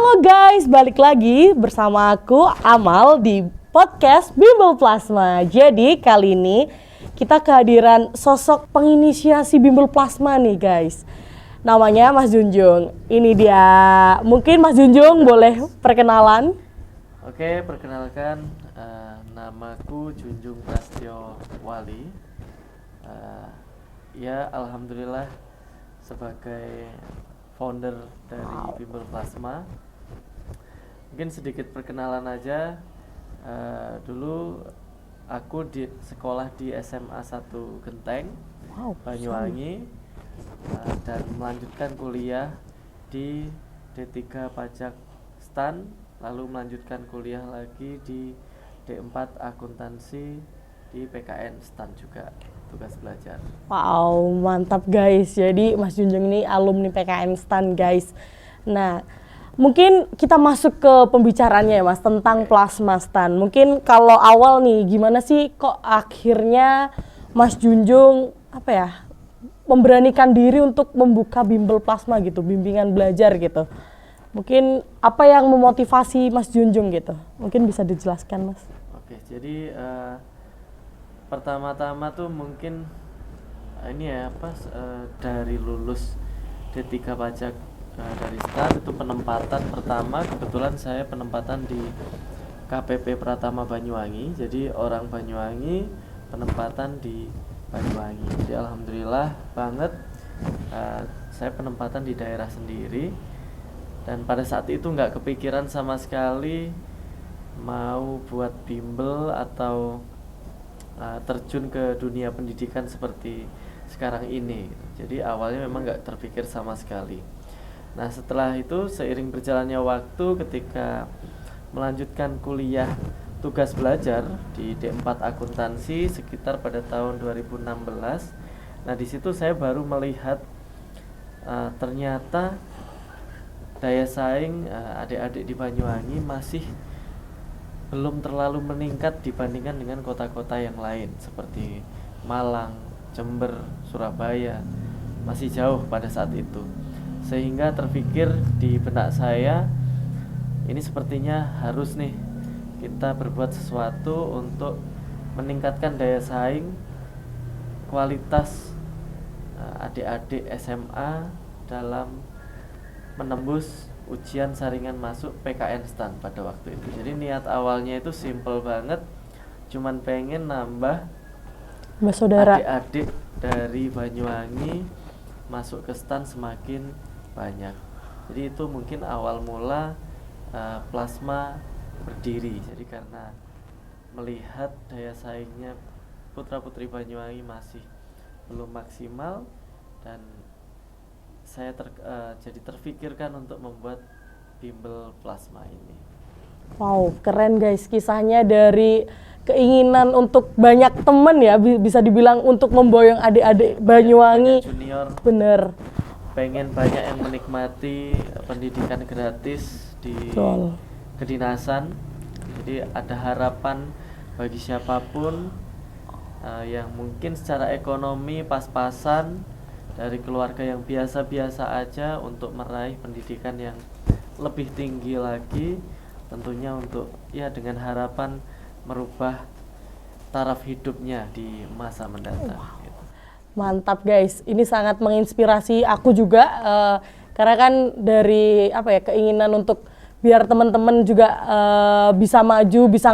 Halo guys, balik lagi bersama aku Amal di podcast Bimbel Plasma. Jadi kali ini kita kehadiran sosok penginisiasi Bimbel Plasma nih guys. Namanya Mas Junjung. Ini dia. Mungkin Mas Junjung boleh perkenalan? Oke, perkenalkan namaku Junjung Prastyo Wali. Ya, alhamdulillah sebagai founder dari Bimbel Plasma. Mungkin sedikit perkenalan aja. Dulu aku sekolah di SMA 1 Genteng, Banyuwangi, dan melanjutkan kuliah di D3 Pajak STAN, lalu melanjutkan kuliah lagi di D4 Akuntansi di PKN STAN juga, tugas belajar. Wow, mantap guys. Jadi Mas Junjung ini alumni PKN STAN guys. Nah, mungkin kita masuk ke pembicaraannya ya Mas tentang plasma STAN. Mungkin kalau awal nih gimana sih kok akhirnya Mas Junjung memberanikan diri untuk membuka bimbel plasma gitu, bimbingan belajar gitu. Mungkin apa yang memotivasi Mas Junjung gitu? Mungkin bisa dijelaskan Mas. Oke, jadi pertama-tama tuh mungkin dari lulus D3 Pajak dari STAN itu penempatan pertama, kebetulan saya penempatan di KPP Pratama Banyuwangi. Jadi orang Banyuwangi penempatan di Banyuwangi. Jadi alhamdulillah banget saya penempatan di daerah sendiri. Dan pada saat itu nggak kepikiran sama sekali mau buat bimbel atau terjun ke dunia pendidikan seperti sekarang ini. Jadi awalnya memang nggak terpikir sama sekali. Nah setelah itu seiring berjalannya waktu ketika melanjutkan kuliah tugas belajar di D4 Akuntansi sekitar pada tahun 2016. Nah di situ saya baru melihat ternyata daya saing adik-adik di Banyuwangi masih belum terlalu meningkat dibandingkan dengan kota-kota yang lain seperti Malang, Jember, Surabaya. Masih jauh pada saat itu. Sehingga terpikir di benak saya, ini sepertinya harus nih kita berbuat sesuatu untuk meningkatkan daya saing kualitas adik-adik SMA dalam menembus ujian saringan masuk PKN STAN pada waktu itu. Jadi niat awalnya itu simple banget, cuman pengen nambah saudara adik-adik dari Banyuwangi masuk ke STAN semakin banyak. Jadi itu mungkin awal mula plasma berdiri. Jadi karena melihat daya saingnya putra-putri Banyuwangi masih belum maksimal, dan saya jadi terfikirkan untuk membuat bimbel plasma ini. Wow, keren guys, kisahnya dari keinginan untuk banyak teman ya, bisa dibilang untuk memboyong adik-adik Banyuwangi. Junior. Bener. Pengen banyak yang menikmati pendidikan gratis di kedinasan. Jadi ada harapan bagi siapapun yang mungkin secara ekonomi pas-pasan dari keluarga yang biasa-biasa aja untuk meraih pendidikan yang lebih tinggi lagi, tentunya untuk dengan harapan merubah taraf hidupnya di masa mendatang. Gitu. Mantap guys, ini sangat menginspirasi aku juga karena kan dari keinginan untuk biar teman-teman juga bisa maju, bisa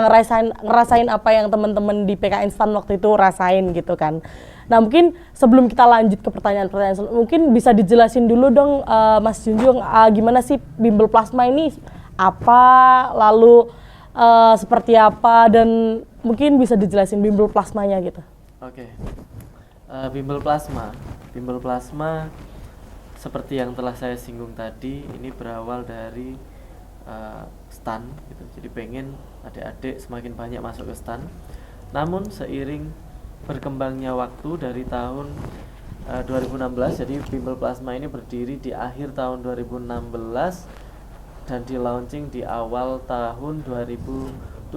ngerasain apa yang teman-teman di PKN STAN waktu itu rasain gitu kan. Nah mungkin sebelum kita lanjut ke pertanyaan-pertanyaan, mungkin bisa dijelasin dulu dong Mas Junjung, gimana sih bimbel plasma ini apa, lalu seperti apa, dan mungkin bisa dijelasin bimbel plasmanya gitu. Oke. Bimbel plasma seperti yang telah saya singgung tadi, ini berawal dari STAN gitu. Jadi pengen adik-adik semakin banyak masuk ke STAN. Namun seiring berkembangnya waktu dari tahun 2016, jadi bimbel plasma ini berdiri di akhir tahun 2016 dan di launching di awal tahun 2017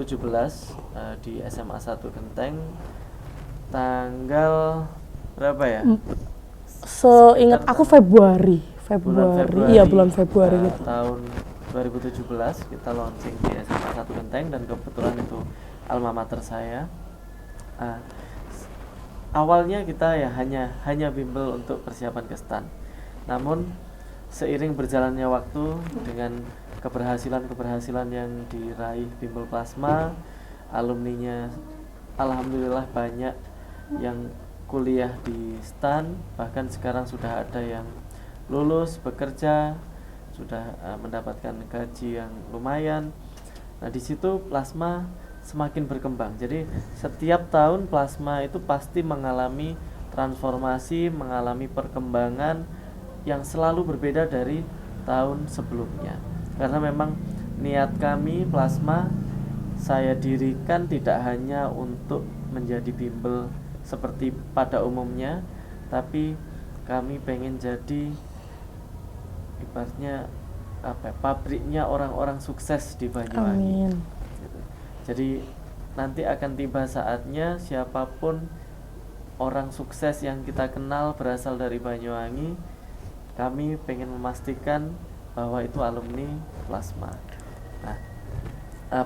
di SMA 1 Genteng tanggal berapa ya? Seingat aku Februari. Iya, bulan Februari gitu. Tahun 2017 kita launching di SMA 1 Genteng, dan kebetulan itu alma mater saya. Awalnya kita ya hanya bimbel untuk persiapan ke STAN. Namun seiring berjalannya waktu dengan keberhasilan yang diraih bimbel plasma, alumninya alhamdulillah banyak yang kuliah di STAN, bahkan sekarang sudah ada yang lulus bekerja, sudah mendapatkan gaji yang lumayan. Nah, di situ plasma semakin berkembang. Jadi setiap tahun plasma itu pasti mengalami transformasi, mengalami perkembangan yang selalu berbeda dari tahun sebelumnya. Karena memang niat kami plasma saya dirikan tidak hanya untuk menjadi bimbel seperti pada umumnya, tapi kami pengen jadi ibaratnya pabriknya orang-orang sukses di Banyuwangi. Amin. Jadi nanti akan tiba saatnya siapapun orang sukses yang kita kenal berasal dari Banyuwangi, kami pengen memastikan bahwa itu alumni plasma. Nah,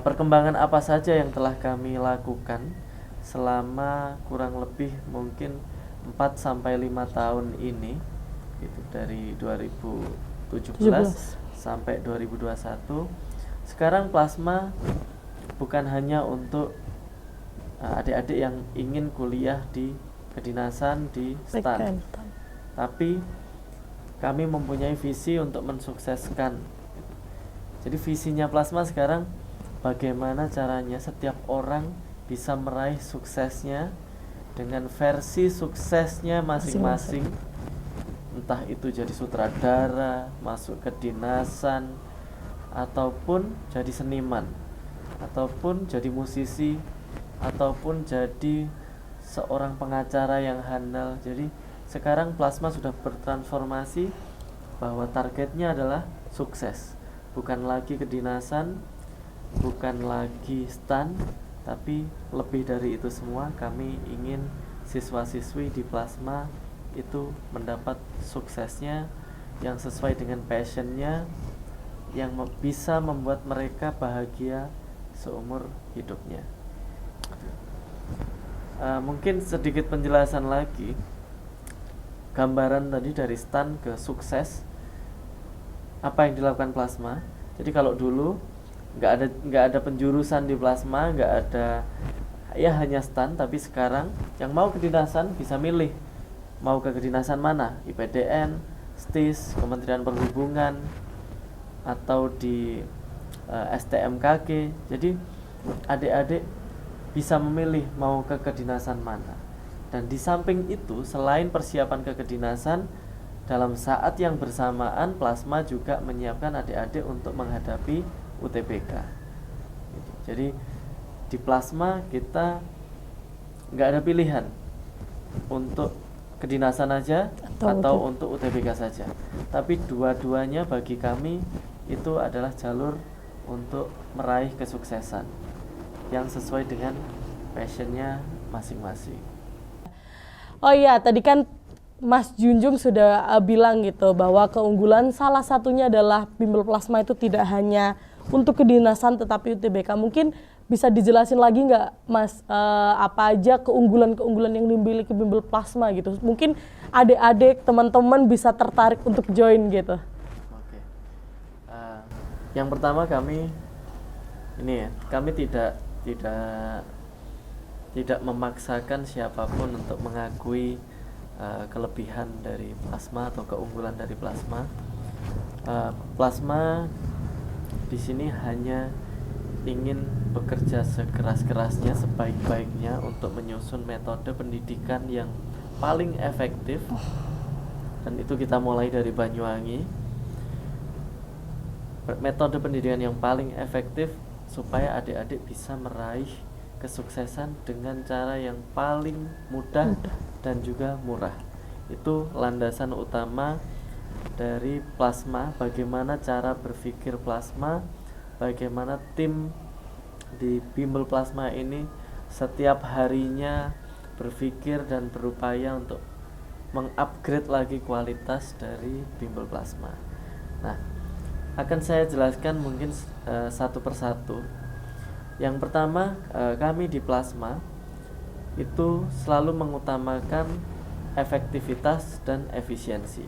perkembangan apa saja yang telah kami lakukan selama kurang lebih mungkin 4-5 tahun ini, itu dari 2017 sampai 2021. Sekarang plasma bukan hanya untuk adik-adik yang ingin kuliah di kedinasan di STAN, tapi kami mempunyai visi untuk mensukseskan. Jadi visinya plasma sekarang bagaimana caranya setiap orang bisa meraih suksesnya dengan versi suksesnya masing-masing. Entah itu jadi sutradara, masuk ke dinasan, ataupun jadi seniman, ataupun jadi musisi, ataupun jadi seorang pengacara yang handal. Jadi sekarang plasma sudah bertransformasi bahwa targetnya adalah sukses, bukan lagi kedinasan, bukan lagi STAN, tapi lebih dari itu semua kami ingin siswa-siswi di plasma itu mendapat suksesnya yang sesuai dengan passionnya, yang bisa membuat mereka bahagia seumur hidupnya. Mungkin sedikit penjelasan lagi, gambaran tadi dari STAN ke sukses, apa yang dilakukan plasma. Jadi kalau dulu nggak ada penjurusan di plasma, nggak ada, ya hanya STAN. Tapi sekarang yang mau kedinasan bisa milih mau ke kedinasan mana, IPDN, STIS, Kementerian Perhubungan, atau di STMKG. Jadi adik-adik bisa memilih mau ke kedinasan mana. Dan di samping itu, selain persiapan ke kedinasan, dalam saat yang bersamaan plasma juga menyiapkan adik-adik untuk menghadapi UTBK. Jadi di plasma kita nggak ada pilihan untuk kedinasan aja atau untuk UTBK saja, tapi dua-duanya bagi kami itu adalah jalur untuk meraih kesuksesan yang sesuai dengan passionnya masing-masing. Oh iya, tadi kan Mas Junjung sudah bilang gitu bahwa keunggulan salah satunya adalah bimbel plasma itu tidak hanya untuk kedinasan tetapi UTBK. Mungkin bisa dijelasin lagi nggak Mas, apa aja keunggulan-keunggulan yang dimiliki bimbel plasma gitu? Mungkin adik-adik, teman-teman bisa tertarik untuk join gitu. Oke. Yang pertama kami tidak memaksakan siapapun untuk mengakui kelebihan dari plasma atau keunggulan dari plasma. Plasma di sini hanya ingin bekerja sekeras-kerasnya, sebaik-baiknya untuk menyusun metode pendidikan yang paling efektif, dan itu kita mulai dari Banyuwangi. Metode pendidikan yang paling efektif supaya adik-adik bisa meraih kesuksesan dengan cara yang paling mudah dan juga murah. Itu landasan utama dari plasma, bagaimana cara berpikir plasma, bagaimana tim di bimbel plasma ini setiap harinya berpikir dan berupaya untuk mengupgrade lagi kualitas dari bimbel plasma. Nah, Akan saya jelaskan mungkin satu persatu. Yang pertama, kami di Plasma itu selalu mengutamakan efektivitas dan efisiensi.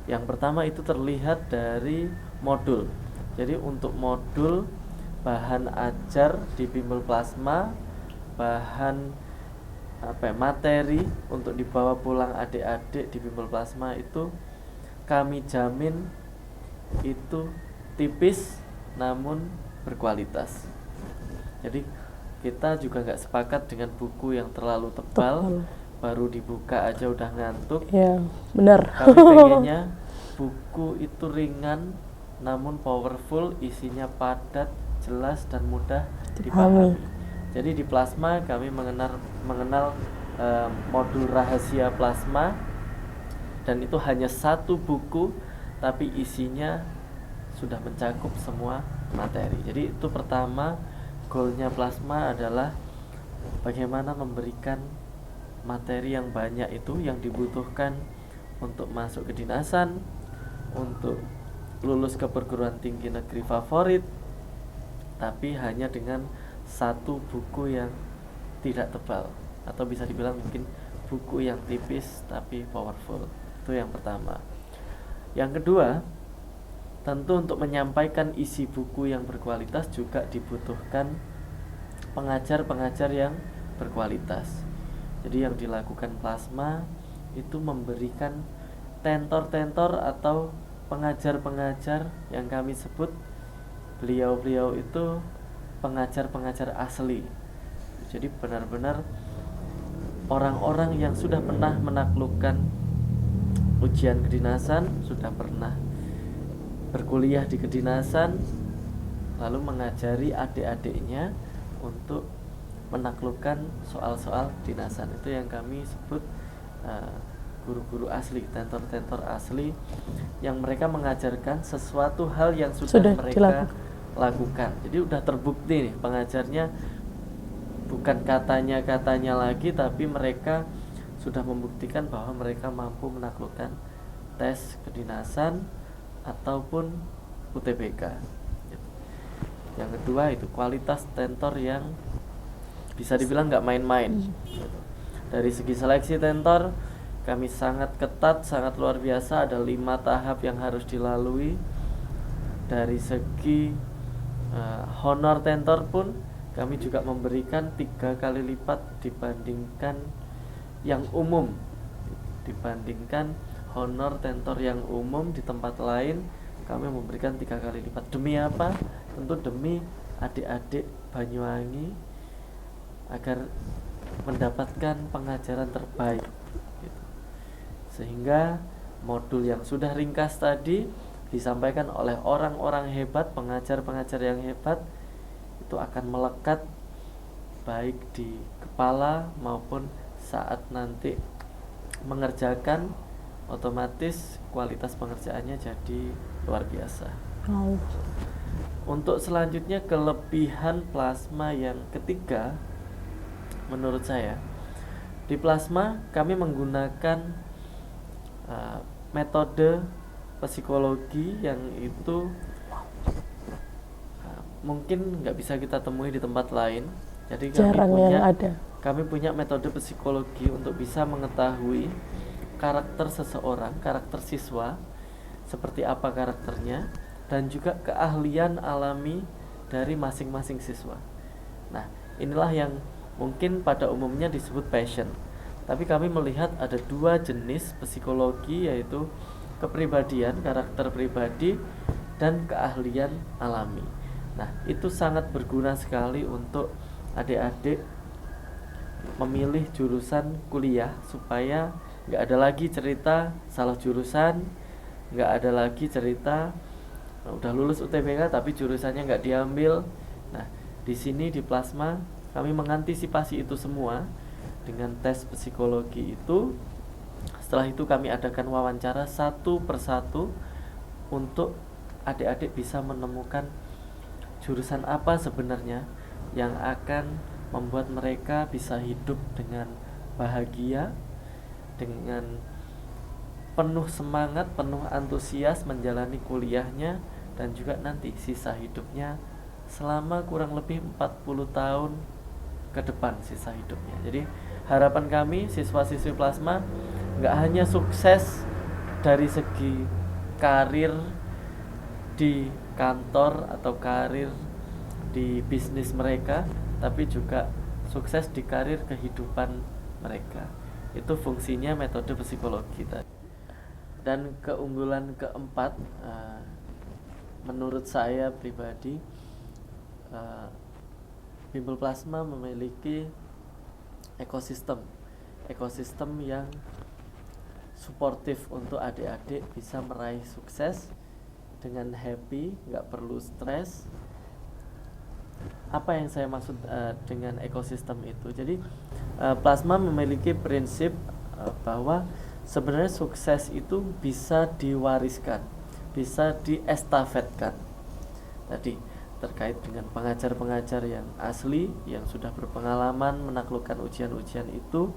Yang pertama itu terlihat dari modul. Jadi untuk modul bahan ajar di Bimbel Plasma, bahan materi untuk dibawa pulang adik-adik di Bimbel Plasma itu kami jamin itu tipis namun berkualitas. Jadi kita juga nggak sepakat dengan buku yang terlalu tebal, baru dibuka aja udah ngantuk. Ya, benar. Kami pengennya buku itu ringan namun powerful, isinya padat, jelas dan mudah dipahami. Jadi di Plasma kami mengenal modul rahasia Plasma, dan itu hanya satu buku tapi isinya sudah mencakup semua materi. Jadi itu pertama, goalnya Plasma adalah bagaimana memberikan materi yang banyak itu yang dibutuhkan untuk masuk kedinasan, untuk lulus ke perguruan tinggi negeri favorit, tapi hanya dengan satu buku yang tidak tebal, atau bisa dibilang mungkin buku yang tipis tapi powerful. Itu yang pertama. Yang kedua, tentu untuk menyampaikan isi buku yang berkualitas juga dibutuhkan pengajar-pengajar yang berkualitas. Jadi yang dilakukan Plasma itu memberikan tentor-tentor atau pengajar-pengajar yang kami sebut beliau-beliau itu pengajar-pengajar asli. Jadi benar-benar orang-orang yang sudah pernah menaklukkan ujian kedinasan, sudah pernah berkuliah di kedinasan, lalu mengajari adik-adiknya untuk menaklukkan soal-soal kedinasan. Itu yang kami sebut guru-guru asli, tentor-tentor asli, yang mereka mengajarkan sesuatu hal yang sudah mereka lakukan. Jadi udah terbukti nih pengajarnya bukan katanya lagi, tapi mereka sudah membuktikan bahwa mereka mampu menaklukkan tes kedinasan ataupun UTBK. Yang kedua itu kualitas tentor yang bisa dibilang nggak main-main. Dari segi seleksi tentor kami sangat ketat, sangat luar biasa. Ada 5 tahap yang harus dilalui. Dari segi honor tentor pun kami juga memberikan 3 kali lipat dibandingkan yang umum, dibandingkan honor tentor yang umum di tempat lain. Kami memberikan 3 kali lipat. Demi apa? Tentu demi adik-adik Banyuwangi agar mendapatkan pengajaran terbaik gitu. Sehingga modul yang sudah ringkas tadi disampaikan oleh orang-orang hebat, pengajar-pengajar yang hebat, itu akan melekat baik di kepala maupun saat nanti mengerjakan, otomatis kualitas pengerjaannya jadi luar biasa. Untuk selanjutnya, kelebihan Plasma yang ketiga, menurut saya di Plasma kami menggunakan metode psikologi yang itu mungkin nggak bisa kita temui di tempat lain. Jadi kami punya metode psikologi untuk bisa mengetahui karakter seseorang, karakter siswa, seperti apa karakternya, dan juga keahlian alami dari masing-masing siswa. Nah, inilah yang mungkin pada umumnya disebut passion. Tapi kami melihat ada 2 jenis psikologi, yaitu kepribadian, karakter pribadi, dan keahlian alami. Nah, itu sangat berguna sekali untuk adik-adik memilih jurusan kuliah, supaya nggak ada lagi cerita salah jurusan, nggak ada lagi cerita udah lulus UTBK tapi jurusannya nggak diambil. Nah, di sini di Plasma kami mengantisipasi itu semua dengan tes psikologi itu. Setelah itu kami adakan wawancara satu persatu untuk adik-adik bisa menemukan jurusan apa sebenarnya yang akan membuat mereka bisa hidup dengan bahagia, dengan penuh semangat, penuh antusias menjalani kuliahnya, dan juga nanti sisa hidupnya selama kurang lebih 40 tahun ke depan sisa hidupnya. Jadi harapan kami siswa-siswi Plasma nggak hanya sukses dari segi karir di kantor atau karir di bisnis mereka, tapi juga sukses di karir kehidupan mereka. Itu fungsinya metode psikologi tadi. Dan keunggulan keempat, menurut saya pribadi, Bimbel Plasma memiliki ekosistem yang suportif untuk adik-adik bisa meraih sukses dengan happy, nggak perlu stres. Apa yang saya maksud dengan ekosistem itu? Jadi Plasma memiliki prinsip bahwa sebenarnya sukses itu bisa diwariskan, bisa diestafetkan. Tadi terkait dengan pengajar-pengajar yang asli, yang sudah berpengalaman menaklukkan ujian-ujian itu,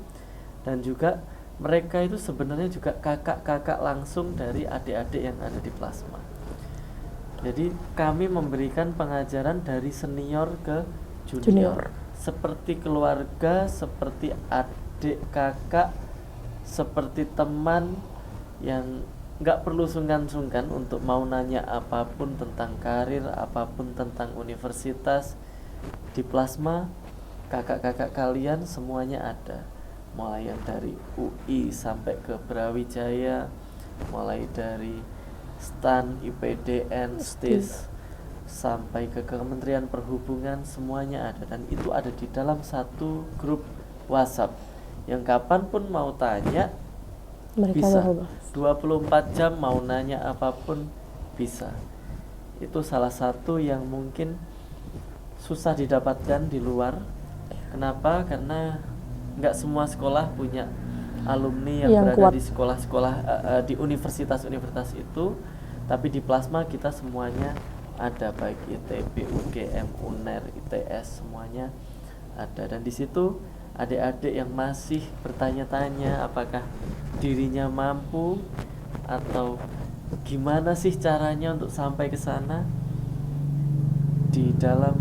dan juga mereka itu sebenarnya juga kakak-kakak langsung dari adik-adik yang ada di Plasma. Jadi kami memberikan pengajaran dari senior ke junior. Seperti keluarga, seperti adik kakak, seperti teman yang nggak perlu sungkan-sungkan untuk mau nanya apapun tentang karir, apapun tentang universitas. Di Plasma, kakak-kakak kalian semuanya ada, mulai yang dari UI sampai ke Brawijaya, mulai dari STAN, IPDN, STIS, sampai ke Kementerian Perhubungan, semuanya ada. Dan itu ada di dalam satu grup WhatsApp yang kapanpun mau tanya Mereka bisa, bahas. 24 jam mau nanya apapun bisa. Itu salah satu yang mungkin susah didapatkan di luar. Kenapa? Karena nggak semua sekolah punya alumni yang berada kuat di sekolah-sekolah di universitas-universitas itu. Tapi di Plasma kita semuanya ada, baik ITB, UGM, UNER, ITS, semuanya ada. Dan di situ adik-adik yang masih bertanya-tanya apakah dirinya mampu atau gimana sih caranya untuk sampai ke sana, di dalam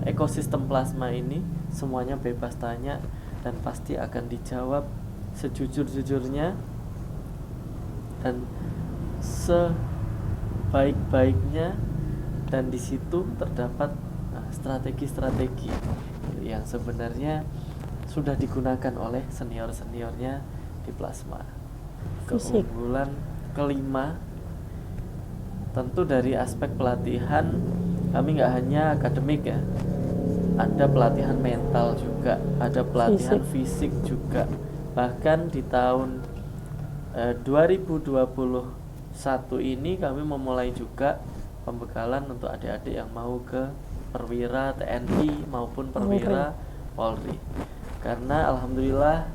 ekosistem Plasma ini semuanya bebas tanya dan pasti akan dijawab sejujur-jujurnya dan sebaik-baiknya. Dan di situ terdapat strategi-strategi yang sebenarnya sudah digunakan oleh senior-seniornya di Plasma. Keunggulan kelima, tentu dari aspek pelatihan kami nggak hanya akademik ya, ada pelatihan mental juga, ada pelatihan fisik juga. Bahkan di tahun 2021 ini kami memulai juga pembekalan untuk adik-adik yang mau ke perwira TNI maupun perwira Polri. Karena alhamdulillah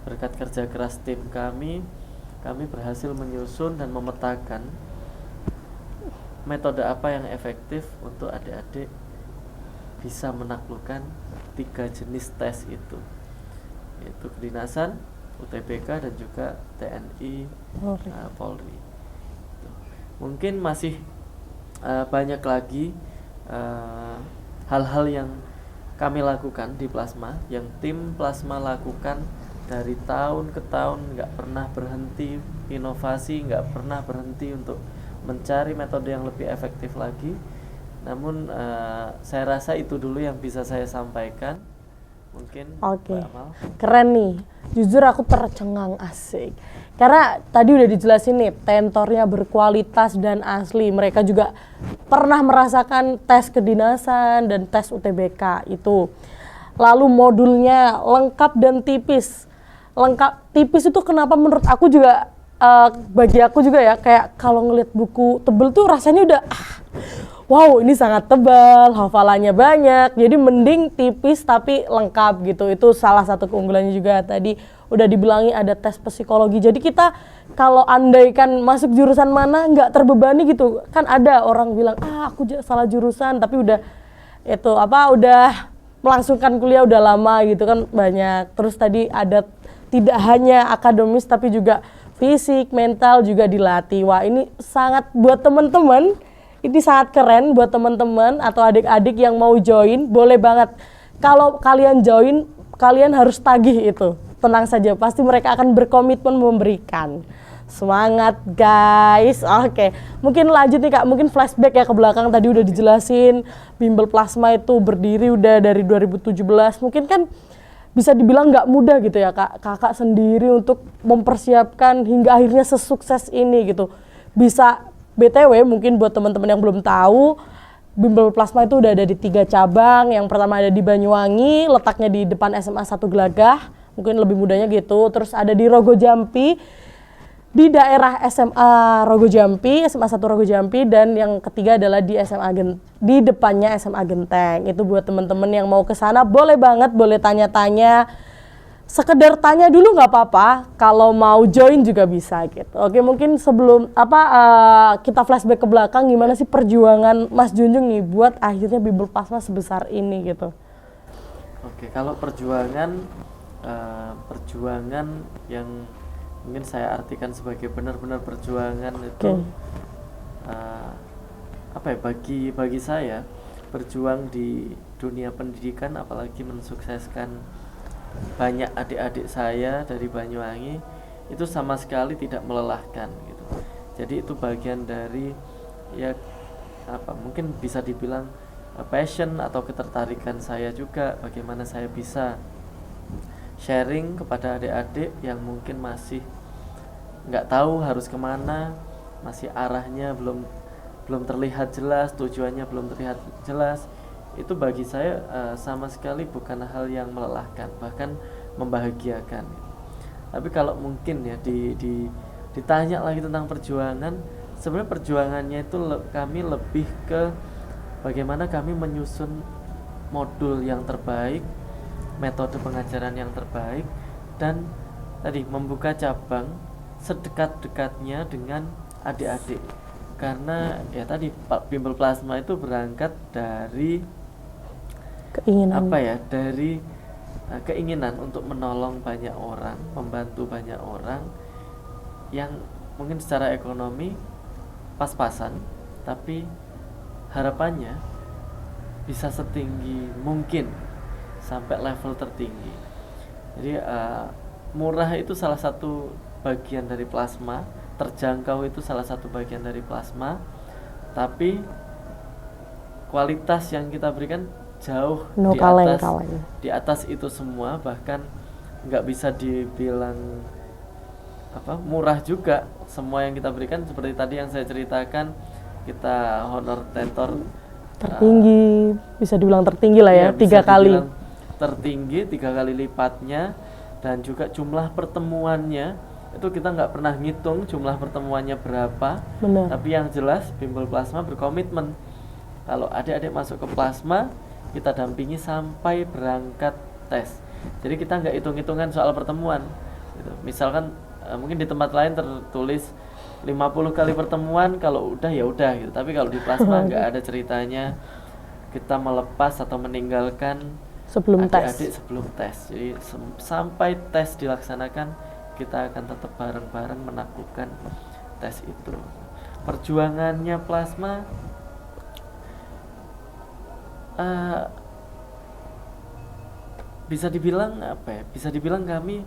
berkat kerja keras tim kami berhasil menyusun dan memetakan metode apa yang efektif untuk adik-adik bisa menaklukkan 3 jenis tes itu, yaitu kedinasan, UTBK, dan juga TNI, Polri. Mungkin masih banyak lagi hal-hal yang kami lakukan di Plasma, yang tim Plasma lakukan dari tahun ke tahun, nggak pernah berhenti inovasi, nggak pernah berhenti untuk mencari metode yang lebih efektif lagi. Namun saya rasa itu dulu yang bisa saya sampaikan. Mungkin Oke. Keren nih, jujur aku tercengang, asik. Karena tadi udah dijelasin nih, tentornya berkualitas dan asli. Mereka juga pernah merasakan tes kedinasan dan tes UTBK itu. Lalu modulnya lengkap dan tipis. Lengkap tipis itu kenapa menurut aku juga, bagi aku juga ya, kayak kalau ngeliat buku tebel tuh rasanya udah wow, ini sangat tebal, hafalannya banyak. Jadi mending tipis tapi lengkap gitu. Itu salah satu keunggulannya juga. Tadi udah dibilangi ada tes psikologi. Jadi kita kalau andaikan masuk jurusan mana nggak terbebani gitu. Kan ada orang bilang, aku salah jurusan, tapi udah udah melangsungkan kuliah udah lama gitu kan banyak. Terus tadi ada tidak hanya akademis tapi juga fisik, mental juga dilatih. Wah, ini sangat buat teman-teman Ini sangat keren buat teman-teman atau adik-adik yang mau join, boleh banget. Kalau kalian join, kalian harus tagih itu. Tenang saja, pasti mereka akan berkomitmen memberikan. Semangat guys. Oke, mungkin lanjut nih Kak, mungkin flashback ya ke belakang. Tadi udah dijelasin Bimbel Plasma itu berdiri udah dari 2017. Mungkin kan bisa dibilang nggak mudah gitu ya Kak, kakak sendiri untuk mempersiapkan hingga akhirnya sesukses ini gitu. Bisa BTW mungkin buat teman-teman yang belum tahu, Bimbel Plasma itu udah ada di 3 cabang. Yang pertama ada di Banyuwangi, letaknya di depan SMA 1 Gelagah, mungkin lebih mudahnya gitu. Terus ada di Rogo Jampi, di daerah SMA Rogo Jampi, SMA 1 Rogo Jampi, dan yang ketiga adalah di di depannya SMA Genteng. Itu buat teman-teman yang mau ke sana boleh banget, boleh tanya-tanya. Sekedar tanya dulu nggak apa-apa, kalau mau join juga bisa gitu. Oke, mungkin sebelum kita flashback ke belakang, gimana sih perjuangan Mas Junjung nih buat akhirnya Bimbel Plasma sebesar ini gitu. Oke, kalau perjuangan yang mungkin saya artikan sebagai benar-benar perjuangan itu bagi saya berjuang di dunia pendidikan, apalagi mensukseskan banyak adik-adik saya dari Banyuwangi, itu sama sekali tidak melelahkan gitu. Jadi itu bagian dari mungkin bisa dibilang passion atau ketertarikan saya juga, bagaimana saya bisa sharing kepada adik-adik yang mungkin masih nggak tahu harus kemana, masih arahnya belum terlihat jelas, tujuannya belum terlihat jelas. Itu bagi saya sama sekali bukan hal yang melelahkan, bahkan membahagiakan. Tapi kalau mungkin ya ditanya lagi tentang perjuangan, sebenarnya perjuangannya itu kami lebih ke bagaimana kami menyusun modul yang terbaik, metode pengajaran yang terbaik, dan tadi membuka cabang sedekat-dekatnya dengan adik-adik. Karena ya tadi Pak Bimbel Plasma itu berangkat dari keinginan keinginan untuk menolong banyak orang, membantu banyak orang yang mungkin secara ekonomi pas-pasan, tapi harapannya bisa setinggi mungkin sampai level tertinggi. Jadi murah itu salah satu bagian dari plasma, terjangkau itu salah satu bagian dari plasma, tapi kualitas yang kita berikan jauh di atas itu semua. Bahkan nggak bisa dibilang murah juga. Semua yang kita berikan seperti tadi yang saya ceritakan, kita honor tentor tertinggi, bisa dibilang tertinggi lah ya, 3 kali tertinggi, 3 kali lipatnya. Dan juga jumlah pertemuannya itu kita nggak pernah ngitung jumlah pertemuannya berapa. Benar. Tapi yang jelas Bimbel Plasma berkomitmen kalau adik-adik masuk ke plasma, kita dampingi sampai berangkat tes. Jadi kita nggak hitung-hitungan soal pertemuan gitu. Misalkan mungkin di tempat lain tertulis 50 kali pertemuan, kalau udah ya udah gitu. Tapi kalau di plasma nggak ada ceritanya kita melepas atau meninggalkan sebelum adik-adik sebelum tes. Jadi sampai tes dilaksanakan, kita akan tetap bareng-bareng menaklukkan tes itu. Perjuangannya plasma bisa dibilang bisa dibilang kami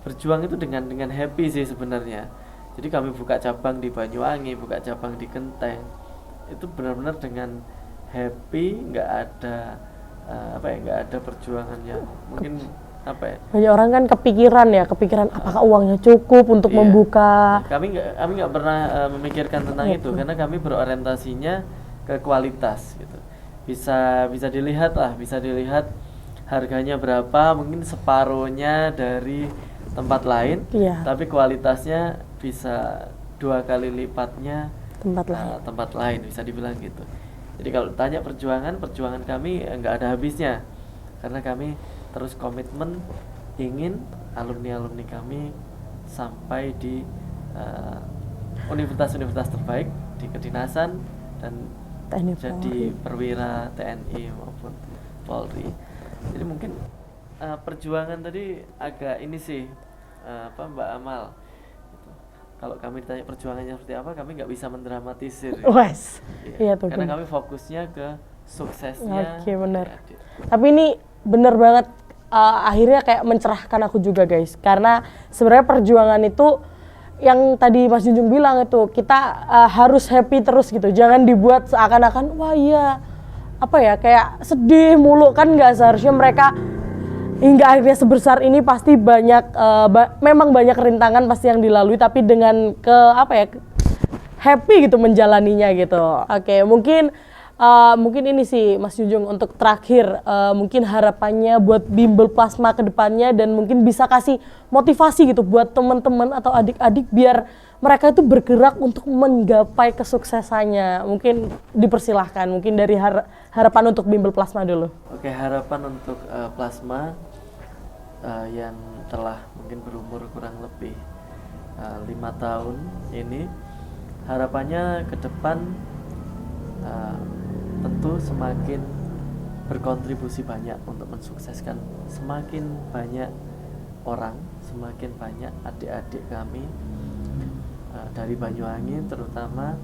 berjuang itu dengan happy sih sebenarnya. Jadi kami buka cabang di Banyuwangi, buka cabang di Genteng, itu benar-benar dengan happy, nggak ada nggak ada perjuangan yang mungkin banyak orang kan kepikiran apakah uangnya cukup untuk membuka. Kami nggak pernah memikirkan tentang itu, karena kami berorientasinya ke kualitas gitu. Bisa dilihat harganya berapa, mungkin separuhnya dari tempat lain, tapi kualitasnya bisa 2 kali lipatnya tempat lain, bisa dibilang gitu. Jadi kalau tanya perjuangan kami nggak ada habisnya, karena kami terus komitmen ingin alumni kami sampai di universitas-universitas terbaik, di kedinasan, dan jadi perwira TNI maupun Polri. Jadi mungkin perjuangan tadi agak ini sih Mbak Amal gitu. kalau kami ditanya perjuangannya seperti apa, kami nggak bisa mendramatisir. Wes. Iya, Iya tuh. karena bener. kami fokusnya ke suksesnya Oke, benar. adik-adik. Tapi ini bener banget, akhirnya kayak mencerahkan aku juga guys, karena sebenarnya perjuangan itu yang tadi Mas Junjung bilang itu kita harus happy terus gitu, jangan dibuat seakan-akan wah iya apa ya kayak sedih mulu, kan nggak seharusnya. Mereka hingga akhirnya sebesar ini pasti banyak memang banyak rintangan pasti yang dilalui, tapi dengan happy gitu menjalaninya gitu. Oke, mungkin ini sih Mas Junjung untuk terakhir, mungkin harapannya buat Bimbel Plasma ke depannya, dan mungkin bisa kasih motivasi gitu buat teman-teman atau adik-adik biar mereka itu bergerak untuk menggapai kesuksesannya. Mungkin dipersilahkan, mungkin dari harapan untuk Bimbel Plasma dulu. Oke, harapan untuk Plasma yang telah mungkin berumur kurang lebih 5 tahun ini, harapannya ke depan tentu semakin berkontribusi banyak untuk mensukseskan semakin banyak orang, semakin banyak adik-adik kami dari Banyuwangi terutama.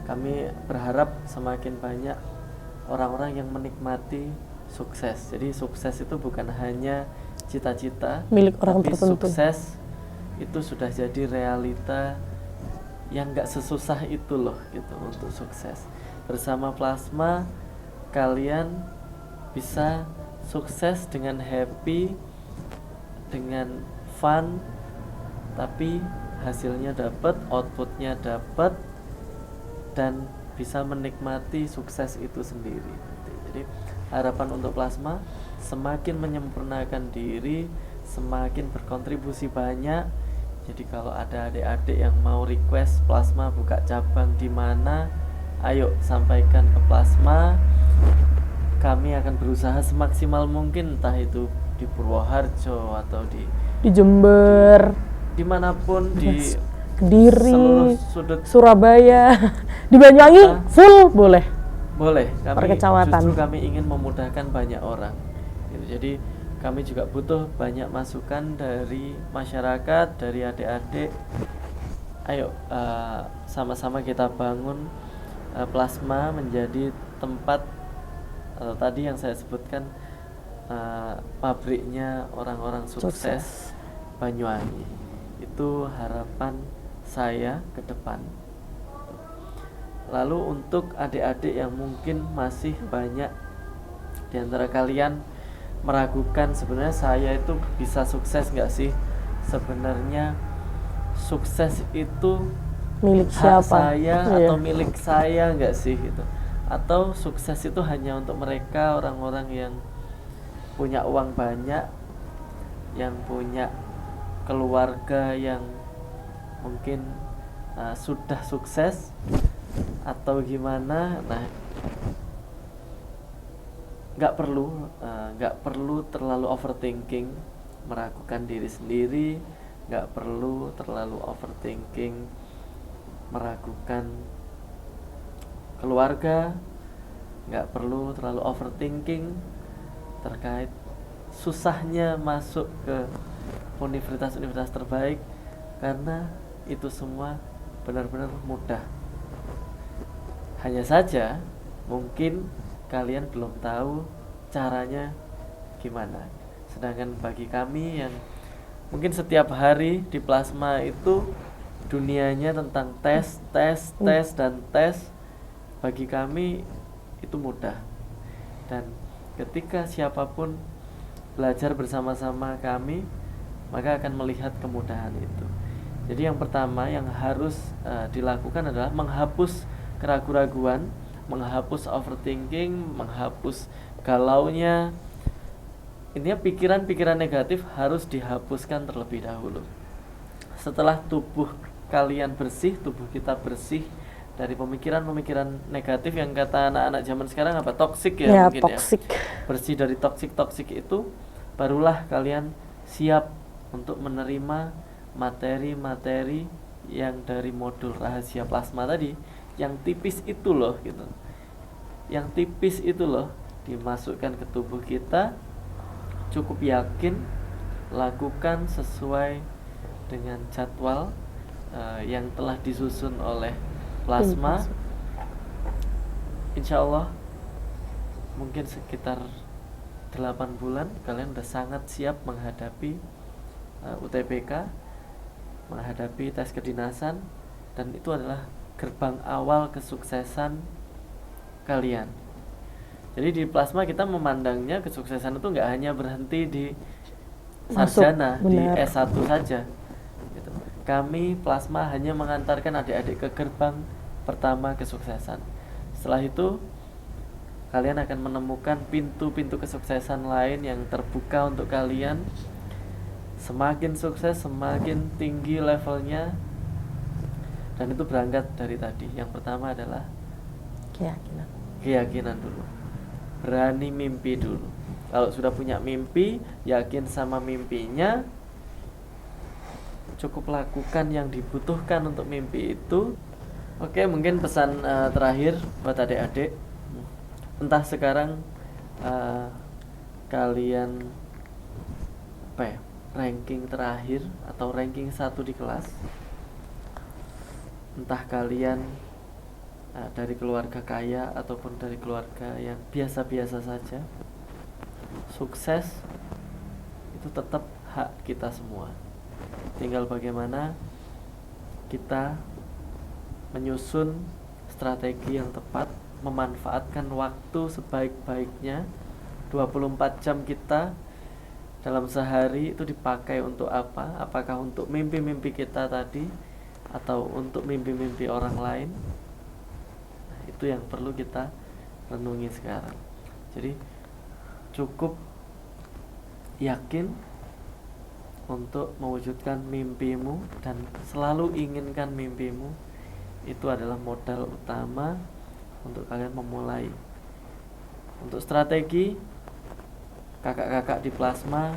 Kami berharap semakin banyak orang-orang yang menikmati sukses. Jadi sukses itu bukan hanya cita-cita Milik orang tapi tertentu. sukses itu sudah jadi realita yang gak sesusah itu loh gitu untuk sukses. Bersama Plasma kalian bisa sukses dengan happy, dengan fun, tapi hasilnya dapat, outputnya dapat, dan bisa menikmati sukses itu sendiri. Jadi harapan untuk Plasma semakin menyempurnakan diri, semakin berkontribusi banyak. Jadi kalau ada adik-adik yang mau request Plasma buka cabang di mana, ayo sampaikan ke Plasma. Kami akan berusaha semaksimal mungkin, entah itu di Purwoharjo atau Di Jember, dimanapun, di Kediri, seluruh sudut. Surabaya, di Banyuwangi full boleh. Boleh, Per kami kecamatan. justru kami ingin memudahkan banyak orang gitu. Jadi kami juga butuh banyak masukan dari masyarakat, dari adik-adik. Ayo sama-sama kita bangun Plasma menjadi tempat atau tadi yang saya sebutkan pabriknya orang-orang sukses Banyuwangi. Itu harapan saya ke depan. Lalu untuk adik-adik yang mungkin masih banyak di antara kalian meragukan sebenarnya saya itu bisa sukses nggak sih? Sebenarnya sukses itu Milik hak siapa? saya Iya. atau milik saya nggak sih gitu? Atau sukses itu hanya untuk mereka orang-orang yang punya uang banyak, yang punya keluarga yang mungkin sudah sukses, atau gimana? Nah, nggak perlu terlalu overthinking, meragukan diri sendiri, nggak perlu terlalu overthinking, meragukan keluarga, nggak perlu terlalu overthinking terkait susahnya masuk ke universitas-universitas terbaik, karena itu semua benar-benar mudah. Hanya saja mungkin kalian belum tahu caranya gimana. Sedangkan bagi kami yang mungkin setiap hari di Plasma itu dunianya tentang tes, dan tes, bagi kami itu mudah. Dan ketika siapapun belajar bersama-sama kami, maka akan melihat kemudahan itu. Jadi yang pertama yang harus dilakukan adalah menghapus keraguan-raguan, menghapus overthinking, menghapus galaunya. Intinya pikiran-pikiran negatif harus dihapuskan terlebih dahulu. Setelah tubuh kalian bersih, tubuh kita bersih dari pemikiran-pemikiran negatif yang kata anak-anak zaman sekarang apa? Toksik ya, mungkin toxic. ya. Bersih dari toksik itu, barulah kalian siap untuk menerima materi-materi yang dari modul rahasia Plasma tadi, yang tipis itu loh gitu. Yang tipis itu loh dimasukkan ke tubuh kita. Cukup yakin, lakukan sesuai dengan jadwal, yang telah disusun oleh Plasma, insya Allah mungkin sekitar 8 bulan kalian udah sangat siap menghadapi UTBK, menghadapi tes kedinasan, dan itu adalah gerbang awal kesuksesan kalian. Jadi di Plasma kita memandangnya kesuksesan itu nggak hanya berhenti di sarjana, di S1 saja gitu. Kami Plasma hanya mengantarkan adik-adik ke gerbang pertama kesuksesan. Setelah itu kalian akan menemukan pintu-pintu kesuksesan lain yang terbuka untuk kalian. Semakin sukses, semakin tinggi levelnya. Dan itu berangkat dari tadi. Yang pertama adalah keyakinan dulu. Berani mimpi dulu. Kalau sudah punya mimpi, yakin sama mimpinya, cukup lakukan yang dibutuhkan untuk mimpi itu. Oke, mungkin pesan terakhir buat adik-adik. Entah sekarang kalian ranking terakhir atau ranking 1 di kelas, entah kalian dari keluarga kaya ataupun dari keluarga yang biasa-biasa saja, sukses itu tetap hak kita semua. Tinggal bagaimana kita menyusun strategi yang tepat, memanfaatkan waktu sebaik-baiknya. 24 jam kita dalam sehari itu dipakai untuk apa? Apakah untuk mimpi-mimpi kita tadi atau untuk mimpi-mimpi orang lain? Nah, itu yang perlu kita renungi sekarang. Jadi cukup yakin untuk mewujudkan mimpimu dan selalu inginkan mimpimu. Itu adalah modal utama untuk kalian memulai. Untuk strategi, kakak-kakak di Plasma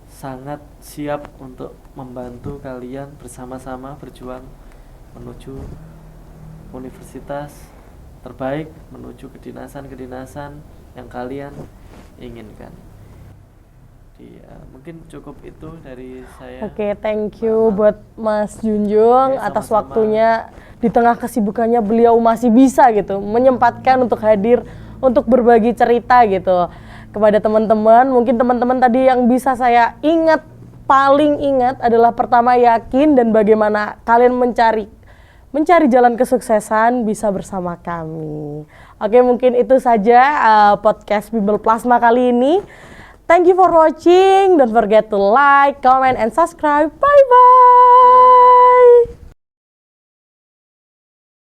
sangat siap untuk membantu kalian bersama-sama berjuang menuju universitas terbaik, menuju kedinasan-kedinasan yang kalian inginkan. Mungkin cukup itu dari saya. Oke, thank you buat Mas Junjung atas waktunya. Di tengah kesibukannya beliau masih bisa gitu menyempatkan untuk hadir untuk berbagi cerita gitu kepada teman-teman. Mungkin teman-teman tadi yang bisa saya ingat, paling ingat adalah pertama yakin dan bagaimana kalian mencari jalan kesuksesan bisa bersama kami. Oke, mungkin itu saja podcast Bimbel Plasma kali ini. Thank you for watching. Don't forget to like, comment, and subscribe. Bye-bye.